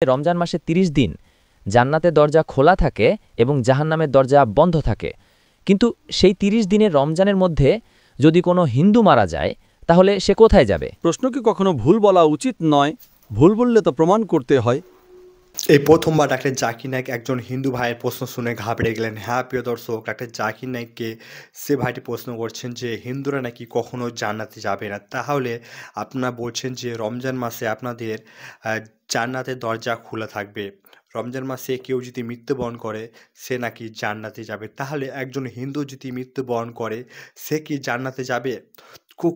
রমজান মাসে ৩০ দিন জান্নাতের দরজা খোলা থাকে এবং জাহান্নামের দরজা বন্ধ থাকে, কিন্তু সেই ৩০ দিনের রমজানের মধ্যে যদি কোনো হিন্দু মারা যায় তাহলে সে কোথায় যাবে? প্রশ্ন কি কখনো ভুল বলা উচিত নয়? ভুল বললে তো প্রমাণ করতে হয়। এই প্রথমবার ডাক্তার জাকির নায়েক একজন হিন্দু ভাইয়ের প্রশ্ন শুনে ঘাবড়ে গেলেন। হ্যাঁ প্রিয় দর্শক, ডাক্তার জাকির নায়েককে সে ভাইটি প্রশ্ন করছেন যে হিন্দুরা নাকি কখনো জান্নাতে যাবে না, তাহলে আপনারা বলছেন যে রমজান মাসে আপনাদের জান্নাতের দরজা খোলা থাকবে, রমজান মাসে কেউ যদি মৃত্যুবরণ করে সে নাকি জান্নাতে যাবে, তাহলে একজন হিন্দু যদি মৃত্যুবরণ করে সে কি জান্নাতে যাবে?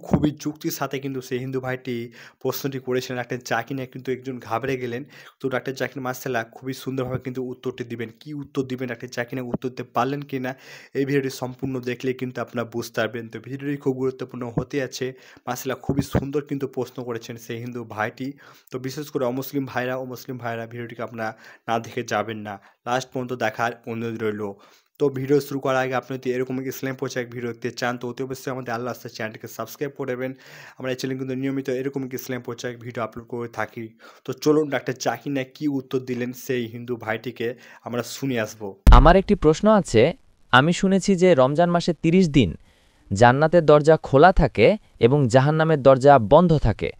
খুবই যুক্তির সাথে কিন্তু সেই হিন্দু ভাইটি প্রশ্নটি করেছিলেন। ডাক্তার জাকির নায়েক কিন্তু একজন ঘাবড়ে গেলেন। তো ডাক্তার জাকির মাশাআল্লাহ খুবই সুন্দরভাবে কিন্তু উত্তরটি দিবেন। কি উত্তর দিবেন ডাক্তার জাকির নায়েক উত্তর দিতে পারলেন কি না, এই ভিডিওটি সম্পূর্ণ দেখলে কিন্তু আপনারা বুঝতে পারবেন। তো ভিডিওটি খুব গুরুত্বপূর্ণ হতে আছে। মাশাআল্লাহ খুবই সুন্দর কিন্তু প্রশ্ন করেছেন সেই হিন্দু ভাইটি। তো বিশেষ করে অমুসলিম ভাইরা ভিডিওটিকে আপনারা না দেখে যাবেন না, লাস্ট পর্যন্ত দেখার অনুরোধ রইল। তো ভিডিও শুরু করার আগে আপনি যদি এরকম ইসলাম প্রচারক ভিডিও দেখতে চান তো অতি অবশ্যই আমাদের আল্লাহ আস্তে চ্যানেলটিকে সাবস্ক্রাইব করে দেবেন। আমরা এই চ্যানেলে কিন্তু নিয়মিত এরকম ইসলাম প্রচারক ভিডিও আপলোড করে থাকি। তো চলুন ডাক্তার জাকির নায়েক কী উত্তর দিলেন সেই হিন্দু ভাইটিকে আমরা শুনে আসবো। আমার একটি প্রশ্ন আছে। আমি শুনেছি যে রমজান মাসে ৩০ দিন জান্নাতের দরজা খোলা থাকে এবং জাহান্নামের দরজা বন্ধ থাকে,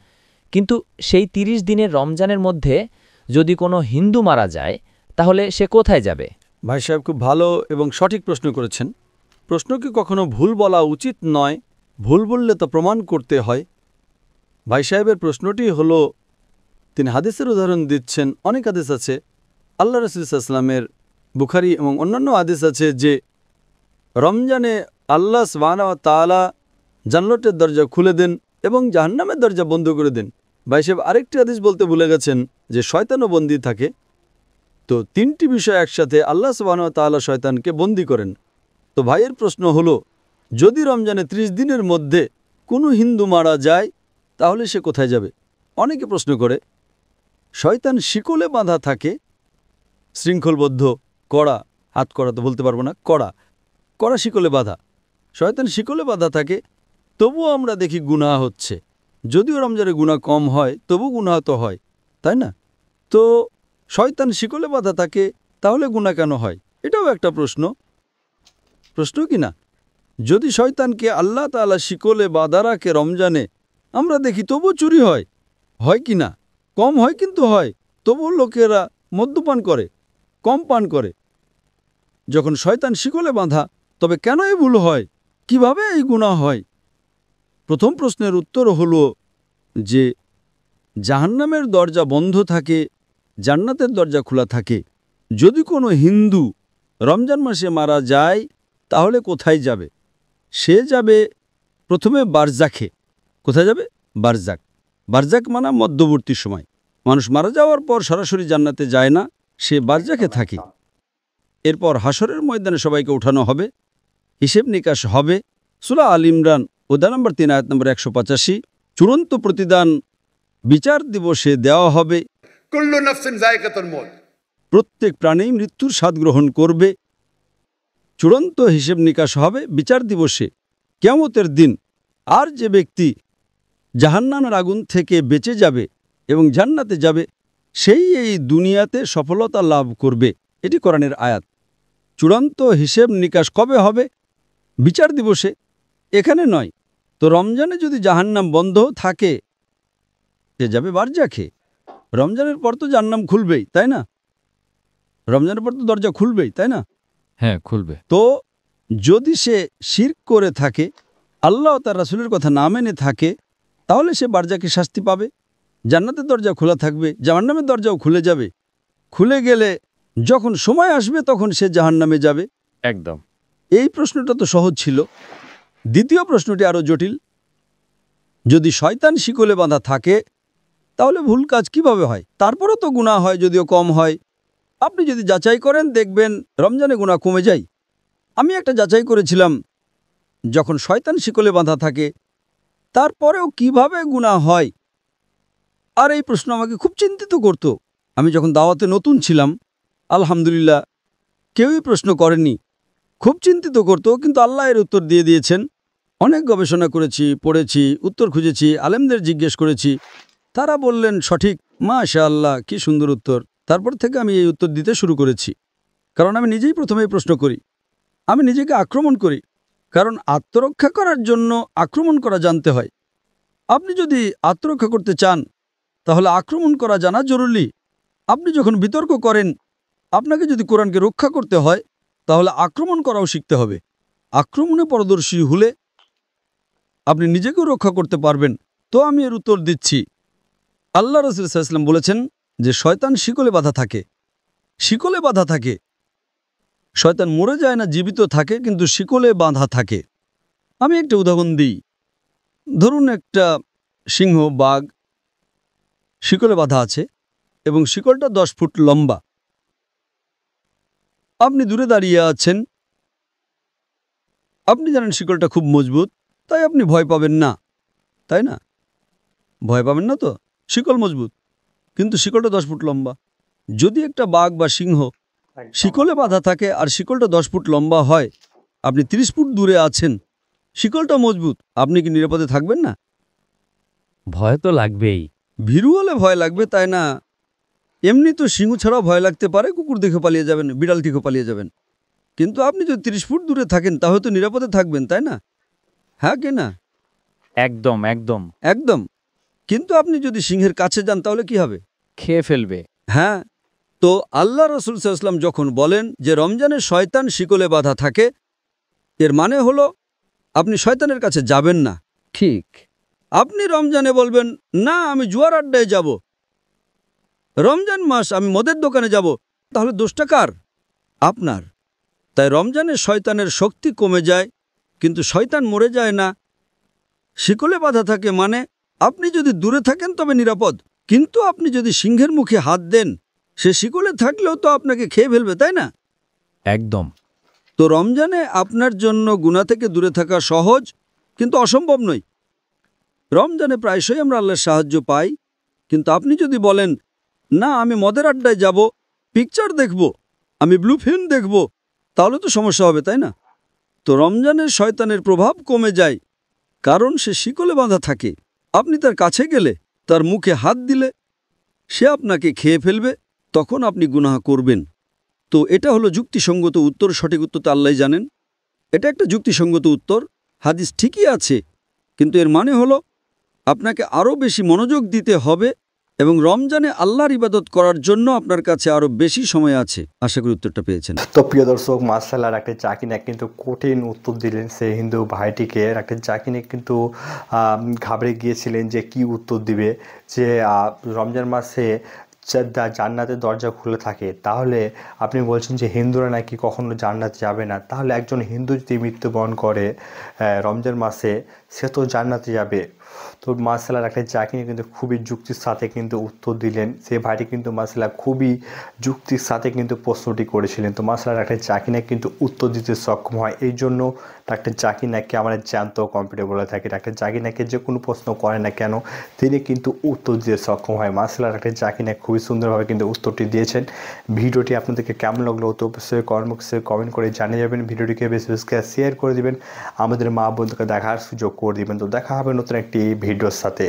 কিন্তু সেই ৩০ দিনের রমজানের মধ্যে যদি কোনো হিন্দু মারা যায় তাহলে সে কোথায় যাবে? ভাই সাহেব খুব ভালো এবং সঠিক প্রশ্ন করেছেন। প্রশ্ন কি কখনো ভুল বলা উচিত নয়? ভুল বললে তো প্রমাণ করতে হয়। ভাই সাহেবের প্রশ্নটি হলো, তিনি হাদিসের উদাহরণ দিচ্ছেন। অনেক হাদিস আছে আল্লাহ রাসূল সাল্লাল্লাহু আলাইহি ওয়াসাল্লামের, বুখারী এবং অন্যান্য হাদিস আছে যে রমজানে আল্লাহ সুবহানাহু ওয়া তাআলা জান্নাতের দরজা খুলে দেন এবং জাহান্নামের দরজা বন্ধ করে দেন। ভাই সাহেব আরেকটি হাদিস বলতে ভুলে গেছেন যে শয়তানও বন্দী থাকে। তো তিনটি বিষয় একসাথে, আল্লাহ সুবহানাহু ওয়া তাআলা শয়তানকে বন্দী করেন। তো ভাইয়ের প্রশ্ন হলো, যদি রমজানে ৩০ দিনের মধ্যে কোনো হিন্দু মারা যায় তাহলে সে কোথায় যাবে? অনেকে প্রশ্ন করে, শয়তান শিকলে বাঁধা থাকে, শৃঙ্খলবদ্ধ, কড়া, হাত কড়া তো বলতে পারবো না, কড়া শিকলে বাঁধা। শয়তান শিকলে বাঁধা থাকে, তবুও আমরা দেখি গুনাহ হচ্ছে। যদিও রমজানে গুনাহ কম হয় তবু গুনাহ তো হয়, তাই না? তো শয়তান শিকলে বাঁধা থাকে, তাহলে গুনাহ কেন হয়? এটাও একটা প্রশ্ন কি না? যদি শয়তানকে আল্লাহ তাআলা শিকলে বাঁধা রাখে রমজানে, আমরা দেখি তবু চুরি হয় কি না? কম হয় কিন্তু হয়। তবু লোকেরা মদ্যপান করে, কম পান করে। যখন শয়তান শিকলে বাঁধা, তবে কেন এই ভুল হয়? কিভাবে এই গুনাহ হয়? প্রথম প্রশ্নের উত্তর হলো যে জাহান্নামের দরজা বন্ধ থাকে, জান্নাতের দরজা খোলা থাকে। যদি কোনো হিন্দু রমজান মাসে মারা যায় তাহলে কোথায় যাবে? সে যাবে প্রথমে বারজাখে। কোথায় যাবে? বারজাক মানে মধ্যবর্তী সময়। মানুষ মারা যাওয়ার পর সরাসরি জান্নাতে যায় না, সে বারজাখে থাকে। এরপর হাসরের ময়দানে সবাইকে উঠানো হবে, হিসেব নিকাশ হবে। সূরা আল ইমরান অধ্যায় নম্বর 3 আয়াত নম্বর 185, চূড়ান্ত প্রতিদান বিচার দিবসে দেওয়া হবে। কুল্লু নাফসিন যায়কাতুল মউত, প্রত্যেক প্রাণী মৃত্যুর স্বাদ গ্রহণ করবে। চূড়ান্ত হিসেব নিকাশ হবে বিচার দিবসে, কিয়ামতের দিন। আর যে ব্যক্তি জাহান্নামের আগুন থেকে বেঁচে যাবে এবং জান্নাতে যাবে, সেই এই দুনিয়াতে সফলতা লাভ করবে। এটি কোরআনের আয়াত। চূড়ান্ত হিসেব নিকাশ কবে হবে? বিচার দিবসে, এখানে নয়। তো রমজানে যদি জাহান্নাম বন্ধ থাকে, সে যাবে বারজাখে। রমজানের পর তো জাহান্নাম খুলবেই, তাই না? রমজানের পর তো দরজা খুলবেই, তাই না? হ্যাঁ, খুলবে। তো যদি সে শিরক করে থাকে, আল্লাহ ও তার রাসূলের কথা না মেনে থাকে, তাহলে সে বারজাকে শাস্তি পাবে। জান্নাতের দরজা খোলা থাকবে, জাহান্নামের দরজাও খুলে যাবে। খুলে গেলে যখন সময় আসবে তখন সে জাহান্নামে যাবে। একদম। এই প্রশ্নটা তো সহজ ছিল। দ্বিতীয় প্রশ্নটি আরও জটিল। যদি শয়তান শিকলে বাঁধা থাকে তাহলে ভুল কাজ কিভাবে হয়? তারপরও তো গুনাহ হয়, যদিও কম হয়। আপনি যদি যাচাই করেন দেখবেন রমজানে গুনাহ কমে যায়। আমি একটা যাচাই করেছিলাম, যখন শয়তান শিকলে বাঁধা থাকে তারপরেও কিভাবে গুনাহ হয়। আর এই প্রশ্ন আমাকে খুব চিন্তিত করত। আমি যখন দাওয়াতে নতুন ছিলাম, আলহামদুলিল্লাহ কেউই প্রশ্ন করেনি, খুব চিন্তিত করত, কিন্তু আল্লাহ এর উত্তর দিয়ে দিয়েছেন। অনেক গবেষণা করেছি, পড়েছি, উত্তর খুঁজেছি, আলেমদের জিজ্ঞেস করেছি, তারা বললেন সঠিক। মাশাআল্লাহ, কি সুন্দর উত্তর। তারপর থেকে আমি এই উত্তর দিতে শুরু করেছি, কারণ আমি নিজেই প্রথমে এই প্রশ্ন করি। আমি নিজেকে আক্রমণ করি, কারণ আত্মরক্ষা করার জন্য আক্রমণ করা জানতে হয়। আপনি যদি আত্মরক্ষা করতে চান তাহলে আক্রমণ করা জানা জরুরি। আপনি যখন বিতর্ক করেন, আপনাকে যদি কোরআনকে রক্ষা করতে হয় তাহলে আক্রমণ করাও শিখতে হবে। আক্রমণে পারদর্শী হলে আপনি নিজেকেও রক্ষা করতে পারবেন। তো আমি এর উত্তর দিচ্ছি। আল্লাহ রাসূল সাল্লাল্লাহু আলাইহি ওয়াসাল্লাম বলেছেন যে শয়তান শিকলে বাঁধা থাকে। শিকলে বাঁধা থাকে। শয়তান মরে যায় না, জীবিত থাকে, কিন্তু শিকলে বাঁধা থাকে। আমি একটা উদাহরণ দিই। ধরুন একটা সিংহ, বাঘ শিকলে বাঁধা আছে এবং শিকলটা 10 ফুট লম্বা। আপনি দূরে দাঁড়িয়ে আছেন, আপনি জানেন শিকলটা খুব মজবুত, তাই আপনি ভয় পাবেন না, তাই না? ভয় পাবেন না তো? শিকল মজবুত, কিন্তু শিকলটা 10 ফুট লম্বা। যদি একটা বাঘ বা সিংহ শিকলে বাঁধা থাকে আর শিকলটা 10 ফুট লম্বা হয়, আপনি 30 ফুট দূরে আছেন, শিকলটা মজবুত, আপনি কি নিরাপদে থাকবেন না? ভয় তো লাগবেই। ভীরু হলে ভয় লাগবে, তাই না? এমনি তো সিংহ ছাড়াও ভয় লাগতে পারে, কুকুর দেখে পালিয়ে যাবেন, বিড়াল দেখে পালিয়ে যাবেন। কিন্তু আপনি যদি 30 ফুট দূরে থাকেন তাহলে তো নিরাপদে থাকবেন, তাই না? হ্যাঁ কি না? একদম একদম। একদম। কিন্তু আপনি যদি সিংহের কাছে যান তাহলে কি হবে? খেয়ে ফেলবে। হ্যাঁ। তো আল্লাহ রাসূল সাল্লাল্লাহু আলাইহি ওয়াসাল্লাম যখন বলেন যে রমজানে শয়তান শিকলে বাঁধা থাকে, এর মানে হলো আপনি শয়তানের কাছে যাবেন না। ঠিক। আপনি রমজানে বলবেন, না আমি জুয়ার আড্ডায় যাব, রমজান মাস আমি মদের দোকানে যাব, তাহলে দোষটা কার? আপনার। তাই রমজানে শয়তানের শক্তি কমে যায়, কিন্তু শয়তান মরে যায় না। শিকলে বাঁধা থাকে মানে আপনি যদি দূরে থাকেন তবে নিরাপদ, কিন্তু আপনি যদি সিংহের মুখে হাত দেন, সে শিকলে থাকলেও তো আপনাকে খেয়ে ফেলবে, তাই না? একদম। তো রমজানে আপনার জন্য গুনাহ থেকে দূরে থাকা সহজ, কিন্তু অসম্ভব নয়। রমজানে প্রায়শই আমরা আল্লাহর সাহায্য পাই, কিন্তু আপনি যদি বলেন, না আমি মদের আড্ডায় যাব, পিকচার দেখব, আমি ব্লু ফিল্ম দেখব, তাহলে তো সমস্যা হবে, তাই না? তো রমজানের শয়তানের প্রভাব কমে যায়, কারণ সে শিকলে বাঁধা থাকে। আপনি তার কাছে গেলে, তার মুখে হাত দিলে সে আপনাকে খেয়ে ফেলবে, তখন আপনি গুনাহ করবেন। তো এটা হলো যুক্তিসঙ্গত উত্তর। সঠিক উত্তর তো আল্লাহই জানেন। এটা একটা যুক্তিসঙ্গত উত্তর। হাদিস ঠিকই আছে, কিন্তু এর মানে হলো আপনাকে আরও বেশি মনোযোগ দিতে হবে এবং রমজানে আল্লাহর ইবাদত করার জন্য আপনার কাছে আরও বেশি সময় আছে। আশা করি উত্তরটা পেয়েছেন। তো প্রিয় দর্শক, মার্শাল্লাহর একটা জাকিনা কিন্তু কঠিন উত্তর দিলেন সেই হিন্দু ভাইটিকে। একটা জাকিনে কিন্তু ঘাবড়ে গিয়েছিলেন যে কি উত্তর দিবে, যে রমজান মাসে জান্নাতের দরজা খুলে থাকে, তাহলে আপনি বলছেন যে হিন্দুরা নাকি কখনো জান্নাতে যাবে না, তাহলে একজন হিন্দু যদি মৃত্যুবরণ করে রমজান মাসে, সে তো জান্নাতে যাবে। তো মার্শাল্লাহর একটা জাকিনে কিন্তু খুবই যুক্তির সাথে কিন্তু উত্তর দিলেন। সেই ভাইটি কিন্তু মার্শাল্লাহ খুবই যুক্তির সাথে কিন্তু প্রশ্নটি করেছিলেন। তো মার্শাল্লাহর একটা জাকিনা কিন্তু উত্তর দিতে সক্ষম হয়, এই জন্য ডাক্তার জাকির নাইককে আমরা জ্যান্ত কম্পিউটার বলে থাকি। ডাক্তার জাকির নাইককে যে কোনো প্রশ্ন করে না কেন, তিনি কিন্তু উত্তর দিতে সক্ষম হয়। মার্শাল্লাহর ডাক্তার জাকির নাইক খুবই সুন্দরভাবে কিন্তু উত্তরটি দিয়েছেন। ভিডিওটি আপনাদেরকে কেমন লাগলো তো অবশ্যই কমেন্ট করে জানিয়ে যাবেন। ভিডিওটিকে বেশি বেশি করে শেয়ার করে দিবেন, আমাদের মা বন্ধুকে দেখার সুযোগ করে দিবেন। তো দেখা হবে নতুন একটি ভিডিওর সাথে।